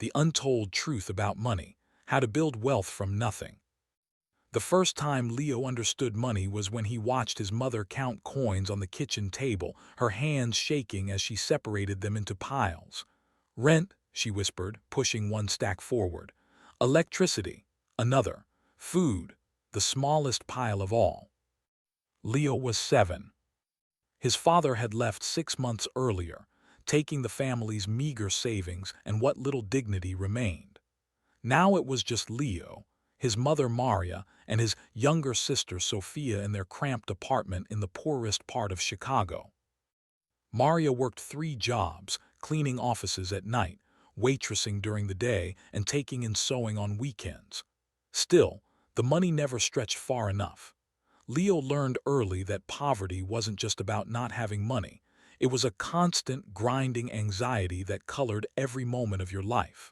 The Untold Truth About Money, How to Build Wealth from Nothing. The first time Leo understood money was when he watched his mother count coins on the kitchen table, her hands shaking as she separated them into piles. "Rent," she whispered, pushing one stack forward. "Electricity," another. "Food," the smallest pile of all. Leo was 7. His father had left 6 months earlier, taking the family's meager savings and what little dignity remained. Now it was just Leo, his mother Maria, and his younger sister Sophia in their cramped apartment in the poorest part of Chicago. Maria worked 3 jobs, cleaning offices at night, waitressing during the day, and taking in sewing on weekends. Still, the money never stretched far enough. Leo learned early that poverty wasn't just about not having money. It was a constant, grinding anxiety that colored every moment of your life.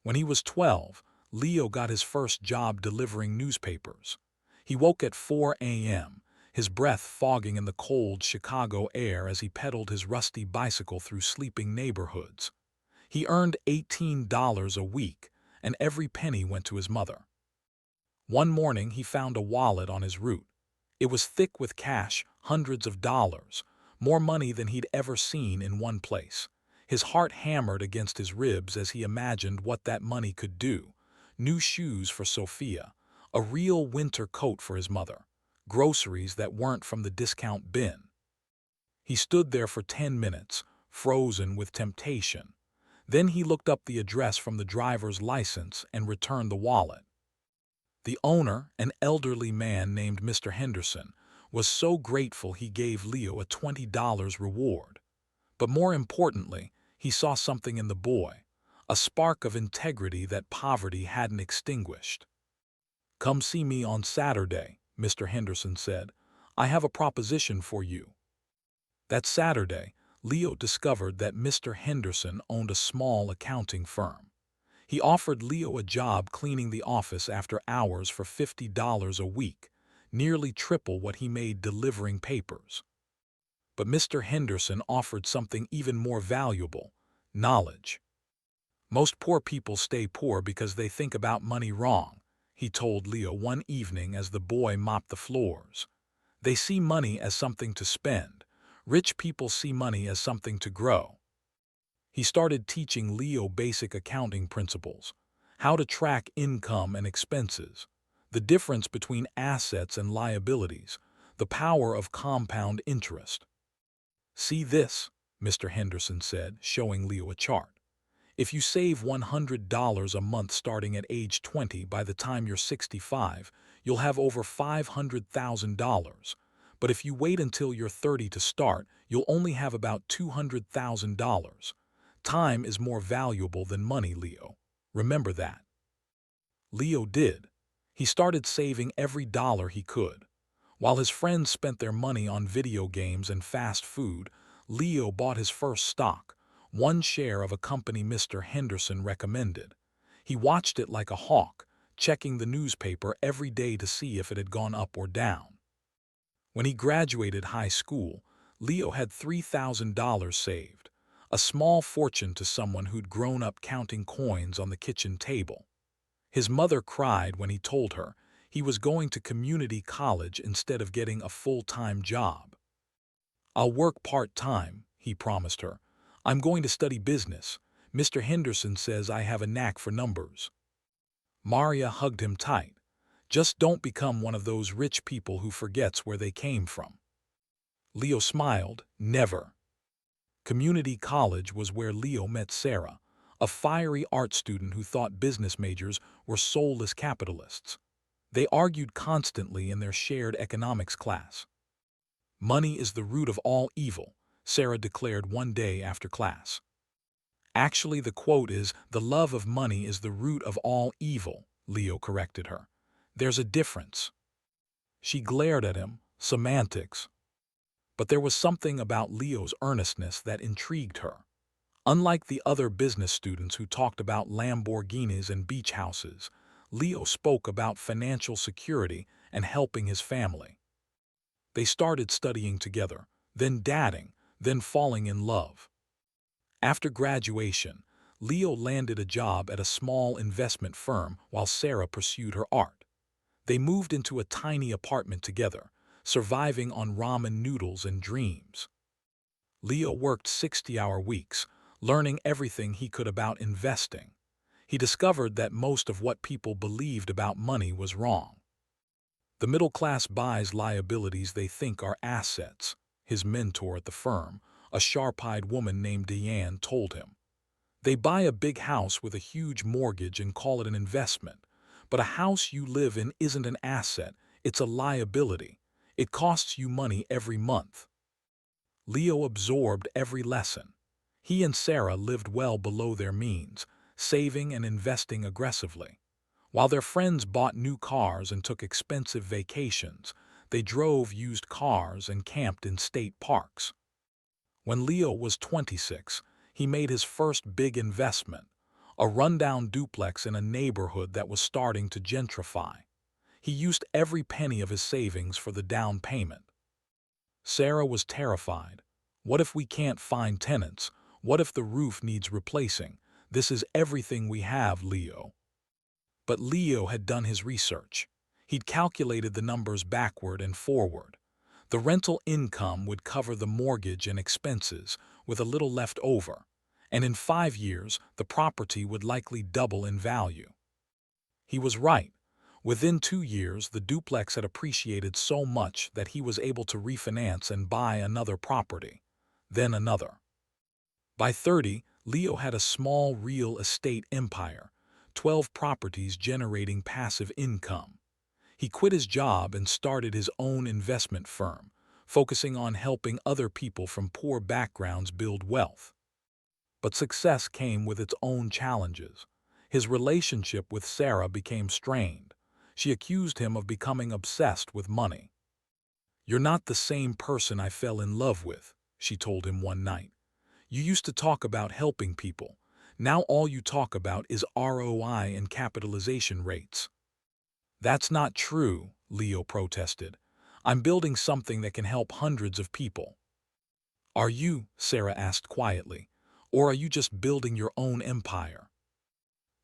When he was 12, Leo got his first job delivering newspapers. He woke at 4 a.m., his breath fogging in the cold Chicago air as he pedaled his rusty bicycle through sleeping neighborhoods. He earned $18 a week, and every penny went to his mother. One morning he found a wallet on his route. It was thick with cash, hundreds of dollars, more money than he'd ever seen in one place. His heart hammered against his ribs as he imagined what that money could do. New shoes for Sophia, a real winter coat for his mother, groceries that weren't from the discount bin. He stood there for 10 minutes, frozen with temptation. Then he looked up the address from the driver's license and returned the wallet. The owner, an elderly man named Mr. Henderson, was so grateful he gave Leo a $20 reward. But more importantly, he saw something in the boy, a spark of integrity that poverty hadn't extinguished. "Come see me on Saturday," Mr. Henderson said. "I have a proposition for you." That Saturday, Leo discovered that Mr. Henderson owned a small accounting firm. He offered Leo a job cleaning the office after hours for $50 a week, nearly triple what he made delivering papers. But Mr. Henderson offered something even more valuable: knowledge. "Most poor people stay poor because they think about money wrong," he told Leo one evening as the boy mopped the floors. "They see money as something to spend. Rich people see money as something to grow." He started teaching Leo basic accounting principles: how to track income and expenses, the difference between assets and liabilities, the power of compound interest. "See this," Mr. Henderson said, showing Leo a chart. "If you save $100 a month starting at age 20, by the time you're 65, you'll have over $500,000. But if you wait until you're 30 to start, you'll only have about $200,000. Time is more valuable than money, Leo. Remember that." Leo did. He started saving every dollar he could. While his friends spent their money on video games and fast food, Leo bought his first stock, one share of a company Mr. Henderson recommended. He watched it like a hawk, checking the newspaper every day to see if it had gone up or down. When he graduated high school, Leo had $3,000 saved, a small fortune to someone who'd grown up counting coins on the kitchen table. His mother cried when he told her he was going to community college instead of getting a full-time job. "I'll work part-time," he promised her. "I'm going to study business. Mr. Henderson says I have a knack for numbers." Maria hugged him tight. "Just don't become one of those rich people who forgets where they came from." Leo smiled. Never. Community college was where Leo met Sarah, a fiery art student who thought business majors were soulless capitalists. They argued constantly in their shared economics class. "Money is the root of all evil," Sarah declared one day after class. "Actually, the quote is, 'The love of money is the root of all evil,'" Leo corrected her. "There's a difference." She glared at him. Semantics. But there was something about Leo's earnestness that intrigued her. Unlike the other business students who talked about Lamborghinis and beach houses, Leo spoke about financial security and helping his family. They started studying together, then dating, then falling in love. After graduation, Leo landed a job at a small investment firm while Sarah pursued her art. They moved into a tiny apartment together, surviving on ramen noodles and dreams. Leo worked 60-hour weeks, learning everything he could about investing. He discovered that most of what people believed about money was wrong. The middle class buys liabilities they think are assets, his mentor at the firm, a sharp-eyed woman named Diane, told him. They buy a big house with a huge mortgage and call it an investment. But a house you live in isn't an asset, it's a liability. It costs you money every month. Leo absorbed every lesson. He and Sarah lived well below their means, saving and investing aggressively. While their friends bought new cars and took expensive vacations, they drove used cars and camped in state parks. When Leo was 26, he made his first big investment, a rundown duplex in a neighborhood that was starting to gentrify. He used every penny of his savings for the down payment. Sarah was terrified. What if we can't find tenants? What if the roof needs replacing? This is everything we have, Leo. But Leo had done his research. He'd calculated the numbers backward and forward. The rental income would cover the mortgage and expenses, with a little left over, and in 5 years the property would likely double in value. He was right. Within 2 years, the duplex had appreciated so much that he was able to refinance and buy another property, then another. By 30, Leo had a small real estate empire, 12 properties generating passive income. He quit his job and started his own investment firm, focusing on helping other people from poor backgrounds build wealth. But success came with its own challenges. His relationship with Sarah became strained. She accused him of becoming obsessed with money. "You're not the same person I fell in love with," she told him one night. "You used to talk about helping people. Now all you talk about is ROI and capitalization rates." "That's not true," Leo protested. "I'm building something that can help hundreds of people." "Are you?" Sarah asked quietly. "Or are you just building your own empire?"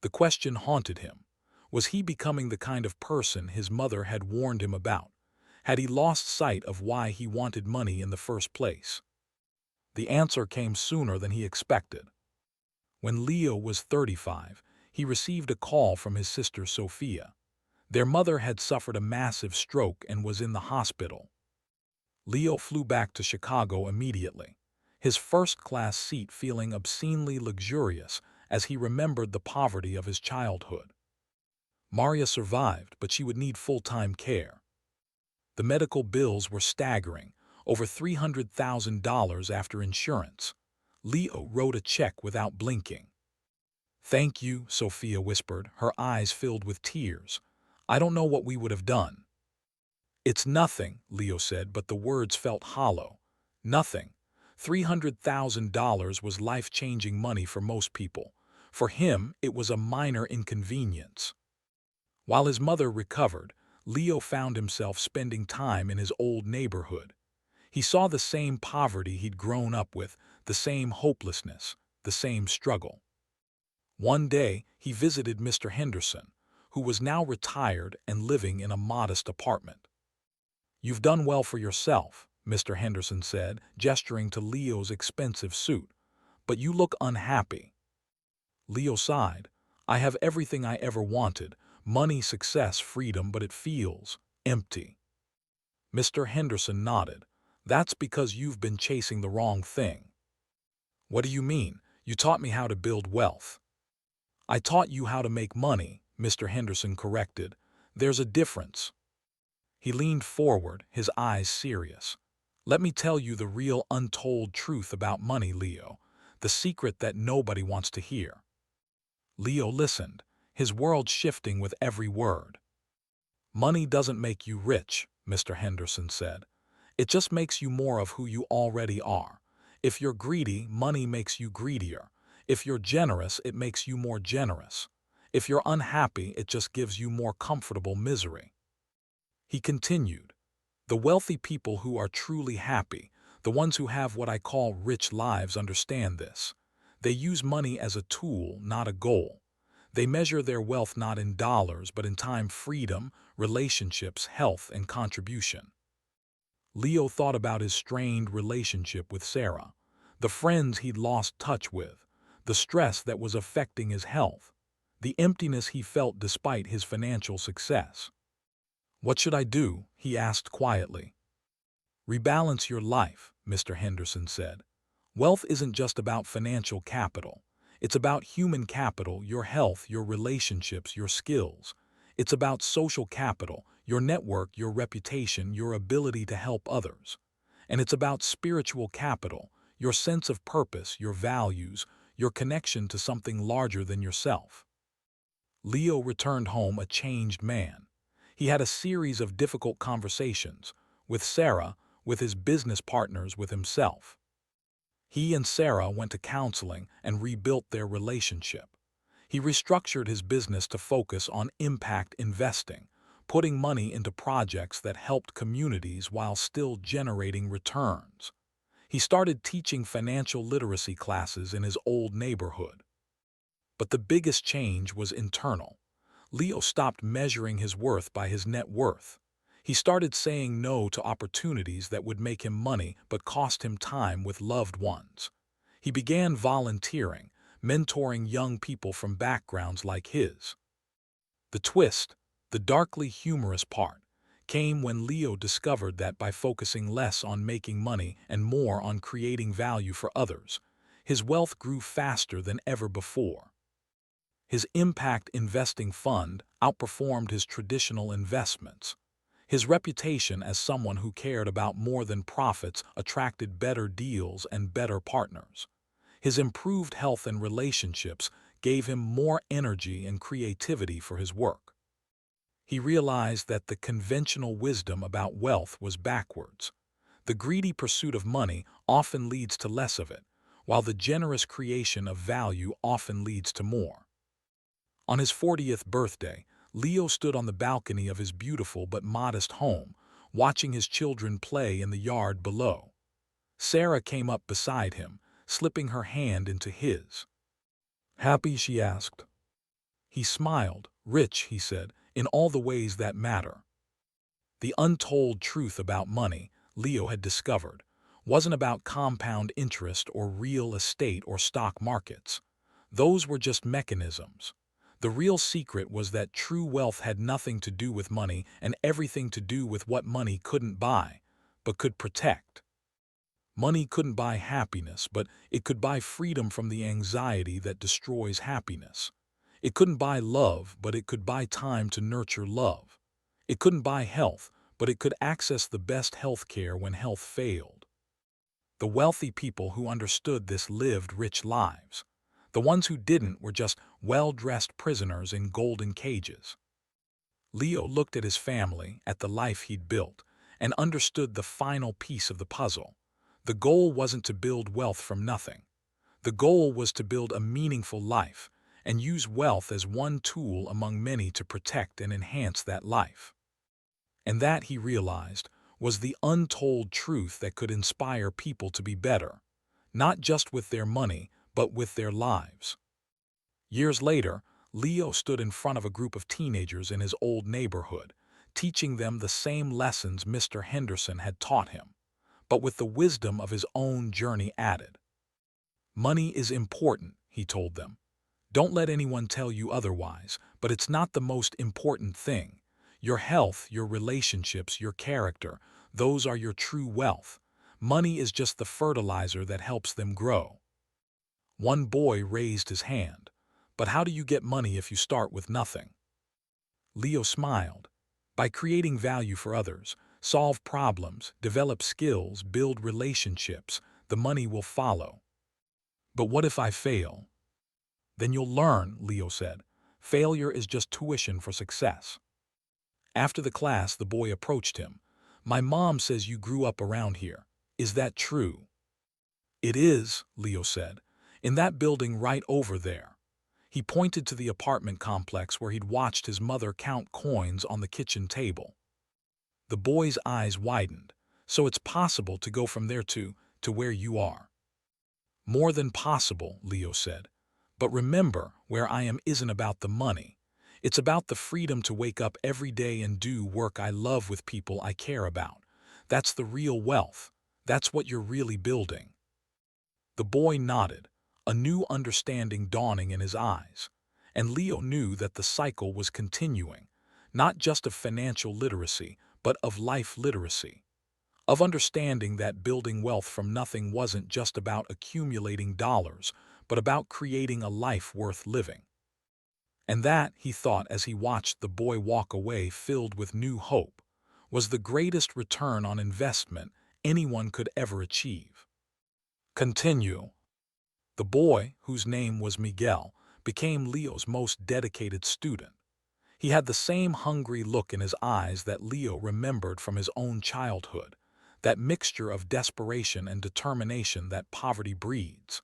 The question haunted him. Was he becoming the kind of person his mother had warned him about? Had he lost sight of why he wanted money in the first place? The answer came sooner than he expected. When Leo was 35, he received a call from his sister Sophia. Their mother had suffered a massive stroke and was in the hospital. Leo flew back to Chicago immediately, his first-class seat feeling obscenely luxurious as he remembered the poverty of his childhood. Maria survived, but she would need full-time care. The medical bills were staggering, over $300,000 after insurance. Leo wrote a check without blinking. "Thank you," Sophia whispered, her eyes filled with tears. "I don't know what we would have done." "It's nothing," Leo said, but the words felt hollow. Nothing. $300,000 was life-changing money for most people. For him, it was a minor inconvenience. While his mother recovered, Leo found himself spending time in his old neighborhood. He saw the same poverty he'd grown up with, the same hopelessness, the same struggle. One day, he visited Mr. Henderson, who was now retired and living in a modest apartment. "You've done well for yourself," Mr. Henderson said, gesturing to Leo's expensive suit. "But you look unhappy." Leo sighed. "I have everything I ever wanted, money, success, freedom, but it feels empty." Mr. Henderson nodded. "That's because you've been chasing the wrong thing." "What do you mean? You taught me how to build wealth." "I taught you how to make money," Mr. Henderson corrected. "There's a difference." He leaned forward, his eyes serious. "Let me tell you the real untold truth about money, Leo. The secret that nobody wants to hear." Leo listened, his world shifting with every word. "Money doesn't make you rich," Mr. Henderson said. "It just makes you more of who you already are. If you're greedy, money makes you greedier. If you're generous, it makes you more generous. If you're unhappy, it just gives you more comfortable misery." He continued, "The wealthy people who are truly happy, the ones who have what I call rich lives, understand this. They use money as a tool, not a goal. They measure their wealth not in dollars, but in time, freedom, relationships, health, and contribution. Leo thought about his strained relationship with Sarah, the friends he'd lost touch with, the stress that was affecting his health, the emptiness he felt despite his financial success. "What should I do?" he asked quietly. "Rebalance your life," Mr. Henderson said. "Wealth isn't just about financial capital. It's about human capital, your health, your relationships, your skills. It's about social capital, your network, your reputation, your ability to help others. And it's about spiritual capital, your sense of purpose, your values, your connection to something larger than yourself." Leo returned home a changed man. He had a series of difficult conversations with Sarah, with his business partners, with himself. He and Sarah went to counseling and rebuilt their relationship. He restructured his business to focus on impact investing, putting money into projects that helped communities while still generating returns. He started teaching financial literacy classes in his old neighborhood. But the biggest change was internal. Leo stopped measuring his worth by his net worth. He started saying no to opportunities that would make him money but cost him time with loved ones. He began volunteering, mentoring young people from backgrounds like his. The twist, the darkly humorous part, came when Leo discovered that by focusing less on making money and more on creating value for others, his wealth grew faster than ever before. His impact investing fund outperformed his traditional investments. His reputation as someone who cared about more than profits attracted better deals and better partners. His improved health and relationships gave him more energy and creativity for his work. He realized that the conventional wisdom about wealth was backwards. The greedy pursuit of money often leads to less of it, while the generous creation of value often leads to more. On his 40th birthday, Leo stood on the balcony of his beautiful but modest home, watching his children play in the yard below. Sarah came up beside him, slipping her hand into his. "Happy?" she asked. He smiled. "Rich," he said, "in all the ways that matter." The untold truth about money, Leo had discovered, wasn't about compound interest or real estate or stock markets. Those were just mechanisms. The real secret was that true wealth had nothing to do with money and everything to do with what money couldn't buy, but could protect. Money couldn't buy happiness, but it could buy freedom from the anxiety that destroys happiness. It couldn't buy love, but it could buy time to nurture love. It couldn't buy health, but it could access the best health care when health failed. The wealthy people who understood this lived rich lives. The ones who didn't were just well-dressed prisoners in golden cages. Leo looked at his family, at the life he'd built, and understood the final piece of the puzzle. The goal wasn't to build wealth from nothing. The goal was to build a meaningful life and use wealth as one tool among many to protect and enhance that life. And that, he realized, was the untold truth that could inspire people to be better, not just with their money, but with their lives. Years later, Leo stood in front of a group of teenagers in his old neighborhood, teaching them the same lessons Mr. Henderson had taught him, but with the wisdom of his own journey added. "Money is important," he told them. "Don't let anyone tell you otherwise, but it's not the most important thing. Your health, your relationships, your character, those are your true wealth. Money is just the fertilizer that helps them grow." One boy raised his hand. "But how do you get money if you start with nothing?" Leo smiled. "By creating value for others, solve problems, develop skills, build relationships, the money will follow." "But what if I fail?" "Then you'll learn," Leo said. "Failure is just tuition for success." After the class, the boy approached him. "My mom says you grew up around here. Is that true?" "It is," Leo said. "In that building right over there." He pointed to the apartment complex where he'd watched his mother count coins on the kitchen table. The boy's eyes widened. "So it's possible to go from there to where you are." More than possible, Leo said. But remember, where I am isn't about the money. It's about the freedom to wake up every day and do work I love with people I care about. That's the real wealth. That's what you're really building. The boy nodded, a new understanding dawning in his eyes. And Leo knew that the cycle was continuing, not just of financial literacy, but of life literacy. Of understanding that building wealth from nothing wasn't just about accumulating dollars, but about creating a life worth living. And that, he thought as he watched the boy walk away filled with new hope, was the greatest return on investment anyone could ever achieve. Continue. The boy, whose name was Miguel, became Leo's most dedicated student. He had the same hungry look in his eyes that Leo remembered from his own childhood, that mixture of desperation and determination that poverty breeds.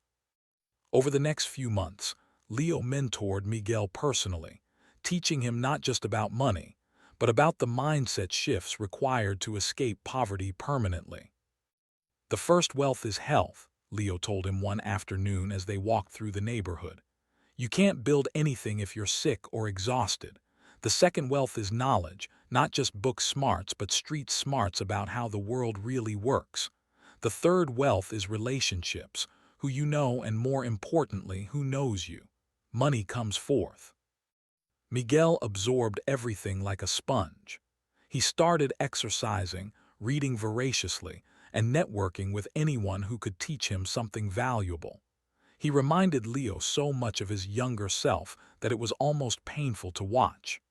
Over the next few months, Leo mentored Miguel personally, teaching him not just about money, but about the mindset shifts required to escape poverty permanently. The first wealth is health, Leo told him one afternoon as they walked through the neighborhood. You can't build anything if you're sick or exhausted. The second wealth is knowledge, not just book smarts but street smarts about how the world really works. The third wealth is relationships, who you know and more importantly, who knows you. Money comes fourth. Miguel absorbed everything like a sponge. He started exercising, reading voraciously, and networking with anyone who could teach him something valuable. He reminded Leo so much of his younger self that it was almost painful to watch.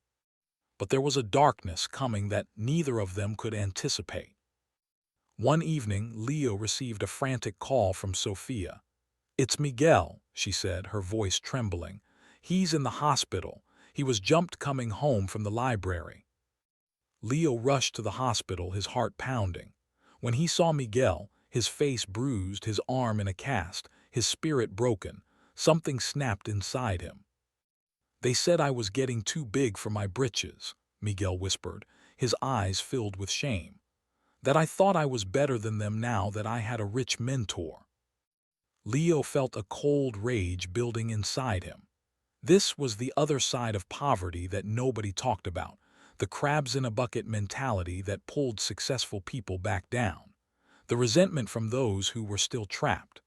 But there was a darkness coming that neither of them could anticipate. One evening, Leo received a frantic call from Sophia. "It's Miguel," she said, her voice trembling. "He's in the hospital. He was jumped coming home from the library." Leo rushed to the hospital, his heart pounding. When he saw Miguel, his face bruised, his arm in a cast, his spirit broken, something snapped inside him. "They said I was getting too big for my britches," Miguel whispered, his eyes filled with shame. "That I thought I was better than them now that I had a rich mentor." Leo felt a cold rage building inside him. This was the other side of poverty that nobody talked about, the crabs-in-a-bucket mentality that pulled successful people back down, the resentment from those who were still trapped.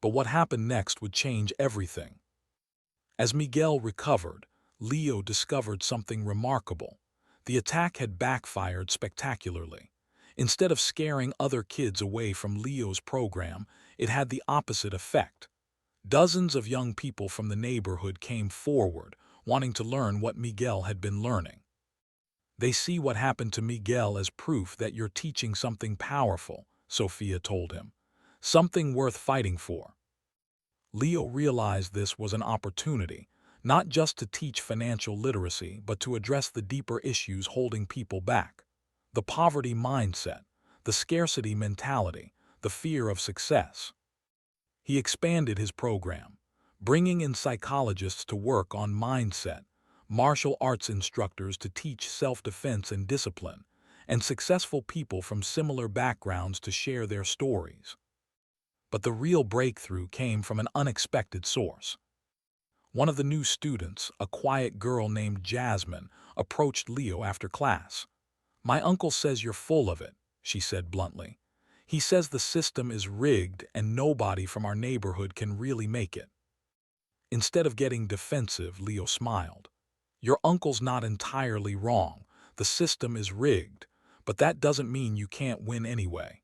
But what happened next would change everything. As Miguel recovered, Leo discovered something remarkable. The attack had backfired spectacularly. Instead of scaring other kids away from Leo's program, it had the opposite effect. Dozens of young people from the neighborhood came forward, wanting to learn what Miguel had been learning. "They see what happened to Miguel as proof that you're teaching something powerful," Sophia told him. "Something worth fighting for." Leo realized this was an opportunity, not just to teach financial literacy, but to address the deeper issues holding people back. The poverty mindset, the scarcity mentality, the fear of success. He expanded his program, bringing in psychologists to work on mindset, martial arts instructors to teach self-defense and discipline, and successful people from similar backgrounds to share their stories. But the real breakthrough came from an unexpected source. One of the new students, a quiet girl named Jasmine, approached Leo after class. "My uncle says you're full of it," she said bluntly. "He says the system is rigged and nobody from our neighborhood can really make it." Instead of getting defensive, Leo smiled. "Your uncle's not entirely wrong. The system is rigged, but that doesn't mean you can't win anyway."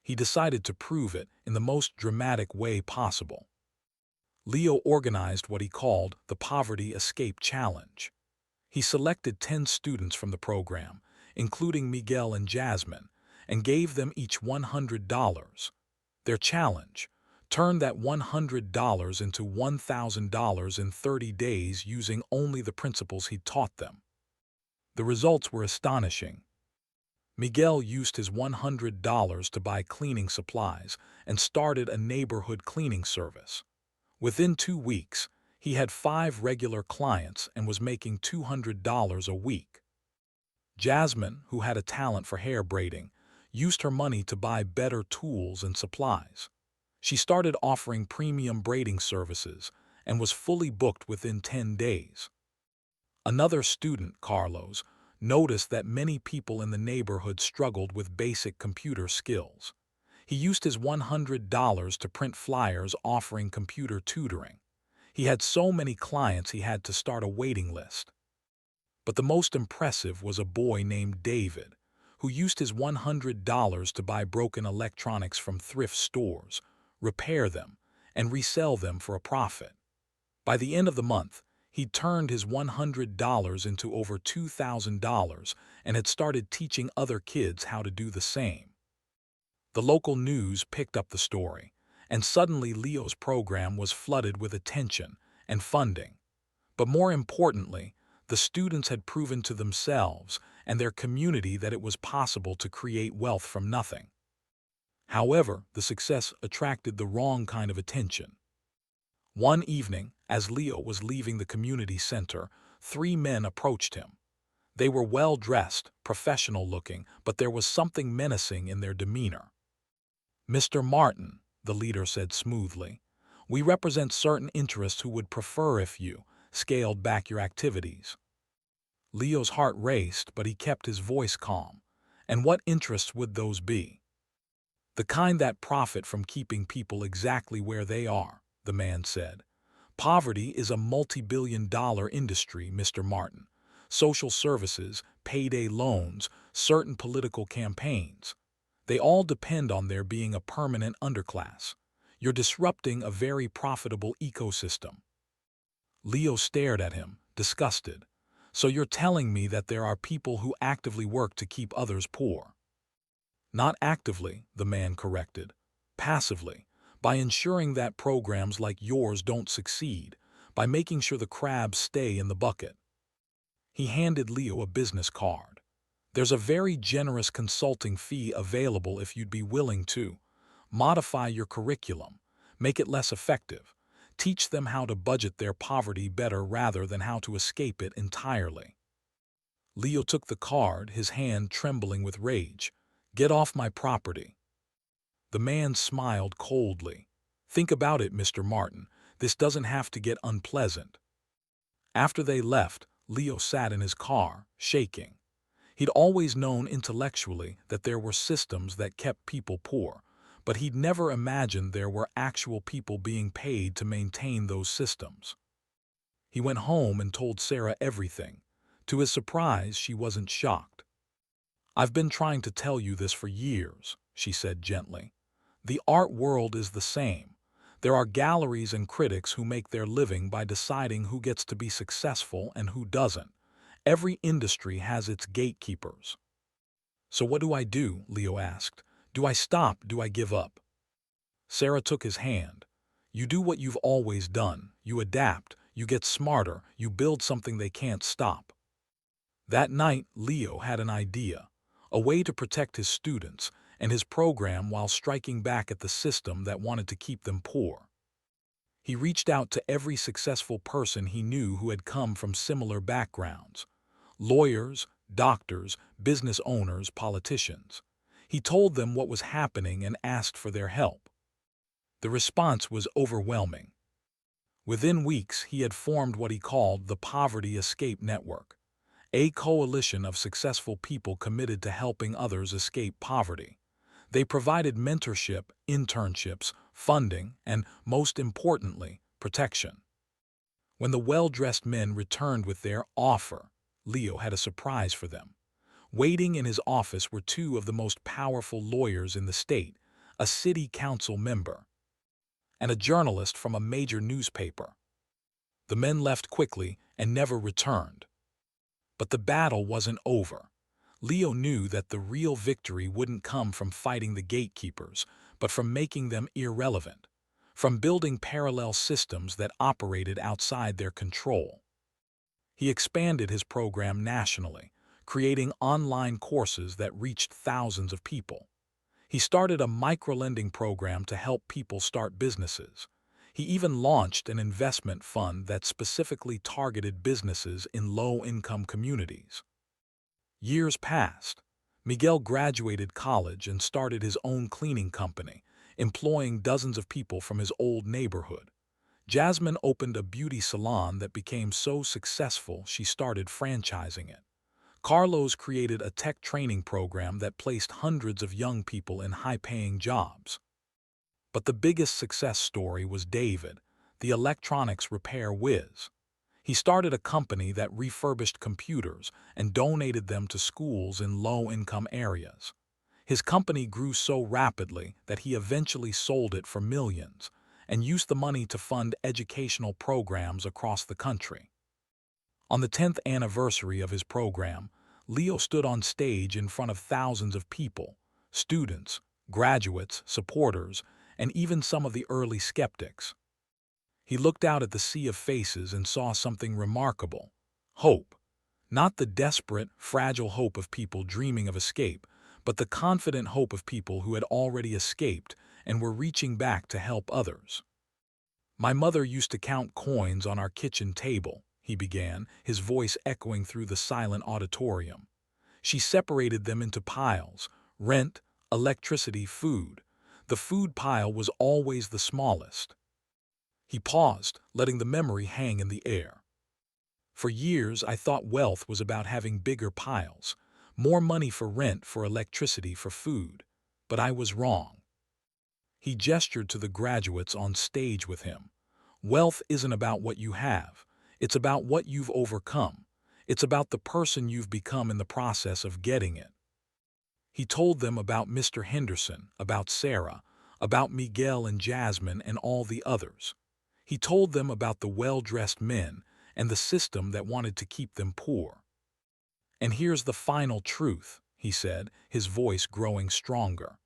He decided to prove it in the most dramatic way possible. Leo organized what he called the Poverty Escape Challenge. He selected 10 students from the program, including Miguel and Jasmine, and gave them each $100. Their challenge: turn that $100 into $1,000 in 30 days using only the principles he taught them. The results were astonishing. Miguel used his $100 to buy cleaning supplies and started a neighborhood cleaning service. Within 2 weeks, he had 5 regular clients and was making $200 a week. Jasmine, who had a talent for hair braiding, used her money to buy better tools and supplies. She started offering premium braiding services and was fully booked within 10 days. Another student, Carlos, noticed that many people in the neighborhood struggled with basic computer skills. He used his $100 to print flyers offering computer tutoring. He had so many clients he had to start a waiting list. But the most impressive was a boy named David, who used his $100 to buy broken electronics from thrift stores, repair them, and resell them for a profit. By the end of the month, he'd turned his $100 into over $2,000 and had started teaching other kids how to do the same. The local news picked up the story, and suddenly Leo's program was flooded with attention and funding. But more importantly, the students had proven to themselves and their community that it was possible to create wealth from nothing. However, the success attracted the wrong kind of attention. One evening, as Leo was leaving the community center, 3 men approached him. They were well-dressed, professional-looking, but there was something menacing in their demeanor. "Mr. Martin," the leader said smoothly, "we represent certain interests who would prefer if you scaled back your activities." Leo's heart raced, but he kept his voice calm. "And what interests would those be?" "The kind that profit from keeping people exactly where they are," the man said. "Poverty is a multi-billion-dollar industry, Mr. Martin. Social services, payday loans, certain political campaigns. They all depend on there being a permanent underclass. You're disrupting a very profitable ecosystem." Leo stared at him, disgusted. "So you're telling me that there are people who actively work to keep others poor?" "Not actively," the man corrected. "Passively, by ensuring that programs like yours don't succeed, by making sure the crabs stay in the bucket." He handed Leo a business card. "There's a very generous consulting fee available if you'd be willing to modify your curriculum, make it less effective, teach them how to budget their poverty better rather than how to escape it entirely." Leo took the card, his hand trembling with rage. "Get off my property." The man smiled coldly. "Think about it, Mr. Martin. This doesn't have to get unpleasant." After they left, Leo sat in his car, shaking. He'd always known intellectually that there were systems that kept people poor, but he'd never imagined there were actual people being paid to maintain those systems. He went home and told Sarah everything. To his surprise, she wasn't shocked. "I've been trying to tell you this for years," she said gently. "The art world is the same. There are galleries and critics who make their living by deciding who gets to be successful and who doesn't. Every industry has its gatekeepers." "So what do I do?" Leo asked. "Do I stop? Do I give up?" Sarah took his hand. "You do what you've always done. You adapt, you get smarter, you build something they can't stop." That night, Leo had an idea, a way to protect his students and his program while striking back at the system that wanted to keep them poor. He reached out to every successful person he knew who had come from similar backgrounds: lawyers, doctors, business owners, politicians. He told them what was happening and asked for their help. The response was overwhelming. Within weeks, he had formed what he called the Poverty Escape Network, a coalition of successful people committed to helping others escape poverty. They provided mentorship, internships, funding, and, most importantly, protection. When the well-dressed men returned with their offer, Leo had a surprise for them. Waiting in his office were 2 of the most powerful lawyers in the state, a city council member, and a journalist from a major newspaper. The men left quickly and never returned. But the battle wasn't over. Leo knew that the real victory wouldn't come from fighting the gatekeepers, but from making them irrelevant, from building parallel systems that operated outside their control. He expanded his program nationally, creating online courses that reached thousands of people. He started a microlending program to help people start businesses. He even launched an investment fund that specifically targeted businesses in low-income communities. Years passed. Miguel graduated college and started his own cleaning company, employing dozens of people from his old neighborhood. Jasmine opened a beauty salon that became so successful she started franchising it. Carlos created a tech training program that placed hundreds of young people in high-paying jobs. But the biggest success story was David, the electronics repair whiz. He started a company that refurbished computers and donated them to schools in low-income areas. His company grew so rapidly that he eventually sold it for millions and used the money to fund educational programs across the country. On the 10th anniversary of his program, Leo stood on stage in front of thousands of people, students, graduates, supporters, and even some of the early skeptics. He looked out at the sea of faces and saw something remarkable: hope. Not the desperate, fragile hope of people dreaming of escape, but the confident hope of people who had already escaped and were reaching back to help others. "My mother used to count coins on our kitchen table," he began, his voice echoing through the silent auditorium. "She separated them into piles: rent, electricity, food. The food pile was always the smallest." He paused, letting the memory hang in the air. "For years, I thought wealth was about having bigger piles, more money for rent, for electricity, for food. But I was wrong." He gestured to the graduates on stage with him. "Wealth isn't about what you have. It's about what you've overcome. It's about the person you've become in the process of getting it." He told them about Mr. Henderson, about Sarah, about Miguel and Jasmine and all the others. He told them about the well-dressed men and the system that wanted to keep them poor. "And here's the final truth," he said, his voice growing stronger.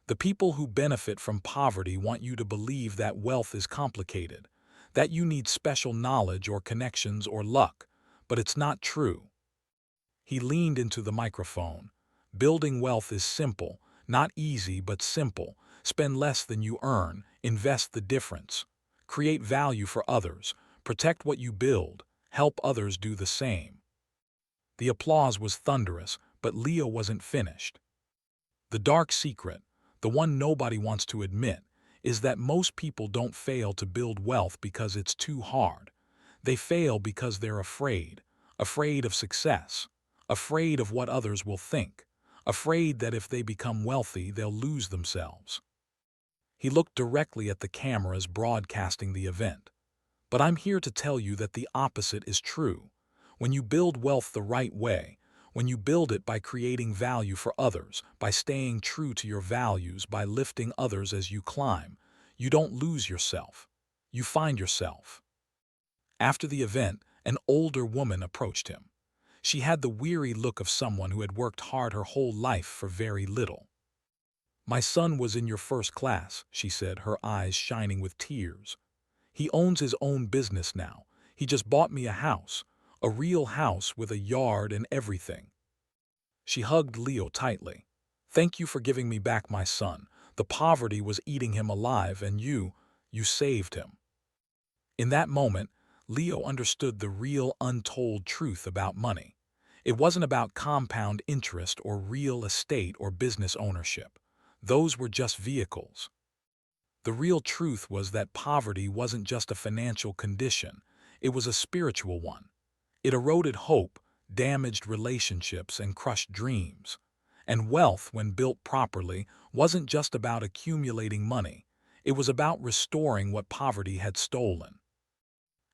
"The people who benefit from poverty want you to believe that wealth is complicated, that you need special knowledge or connections or luck, but it's not true." He leaned into the microphone. "Building wealth is simple, not easy but simple. Spend less than you earn, invest the difference. Create value for others, protect what you build, help others do the same." The applause was thunderous, but Leo wasn't finished. "The dark secret, the one nobody wants to admit, is that most people don't fail to build wealth because it's too hard. They fail because they're afraid, afraid of success, afraid of what others will think, afraid that if they become wealthy, they'll lose themselves." He looked directly at the cameras broadcasting the event. "But I'm here to tell you that the opposite is true. When you build wealth the right way, when you build it by creating value for others, by staying true to your values, by lifting others as you climb, you don't lose yourself. You find yourself." After the event, an older woman approached him. She had the weary look of someone who had worked hard her whole life for very little. "My son was in your first class," she said, her eyes shining with tears. "He owns his own business now. He just bought me a real house with a yard and everything." She hugged Leo tightly. "Thank you for giving me back my son. The poverty was eating him alive, and you saved him." In that moment, Leo understood the real untold truth about money. It wasn't about compound interest or real estate or business ownership. Those were just vehicles. The real truth was that poverty wasn't just a financial condition, it was a spiritual one. It eroded hope, damaged relationships, and crushed dreams. And wealth, when built properly, wasn't just about accumulating money. It was about restoring what poverty had stolen.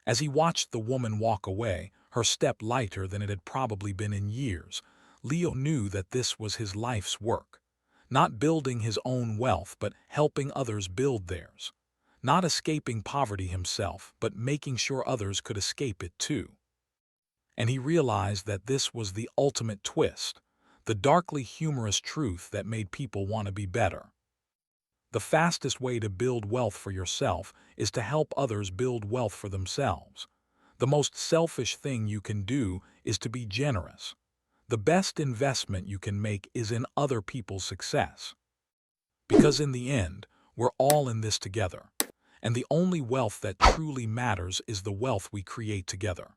As he watched the woman walk away, her step lighter than it had probably been in years, Leo knew that this was his life's work. Not building his own wealth, but helping others build theirs. Not escaping poverty himself, but making sure others could escape it too. And he realized that this was the ultimate twist, the darkly humorous truth that made people want to be better. The fastest way to build wealth for yourself is to help others build wealth for themselves. The most selfish thing you can do is to be generous. The best investment you can make is in other people's success. Because in the end, we're all in this together. And the only wealth that truly matters is the wealth we create together.